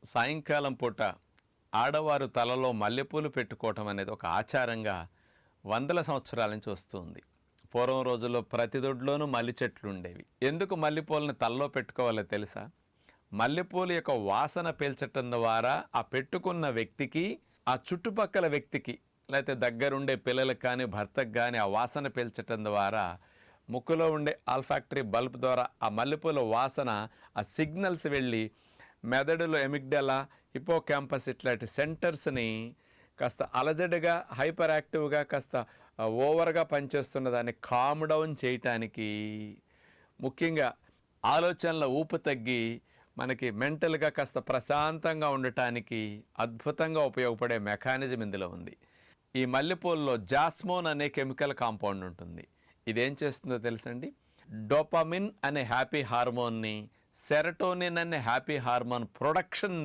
సాయంకాలం పూట ఆడవారు తలలో మల్లెపూలు పెట్టుకోవటం అనేది ఒక ఆచారంగా వందల సంవత్సరాల నుంచి వస్తుంది. పూర్వం రోజుల్లో ప్రతి దొడ్లోనూ మల్లి చెట్లు ఉండేవి. ఎందుకు మల్లెపూలను తలలో పెట్టుకోవాలో తెలుసా? మల్లెపూలు యొక్క వాసన పీల్చటం ద్వారా ఆ పెట్టుకున్న వ్యక్తికి, ఆ చుట్టుపక్కల వ్యక్తికి, లేకపోతే దగ్గరుండే పిల్లలకు కానీ భర్తకు కానీ ఆ వాసన పీల్చటం ద్వారా ముక్కులో ఉండే ఆల్ఫాక్టరీ బల్బ్ ద్వారా ఆ మల్లెపూల వాసన, ఆ సిగ్నల్స్ వెళ్ళి మెదడులో ఎమిగ్డలా, హిపోకాంపస్ ఇట్లాంటి సెంటర్స్ని కాస్త అలజడిగా, హైపర్ యాక్టివ్గా, కాస్త ఓవర్గా పనిచేస్తున్న దాన్ని కామ్ డౌన్ చేయటానికి, ముఖ్యంగా ఆలోచనల ఊపు తగ్గి మనకి మెంటల్గా కాస్త ప్రశాంతంగా ఉండటానికి అద్భుతంగా ఉపయోగపడే మెకానిజం ఇందులో ఉంది. ఈ మల్లెపూలలో జాస్మోన్ అనే కెమికల్ కాంపౌండ్ ఉంటుంది. ఇదేం చేస్తుందో తెలుసండి? డోపామిన్ అనే హ్యాపీ హార్మోన్ని, సెరటోనిన్ అనే హ్యాపీ హార్మోన్ ప్రొడక్షన్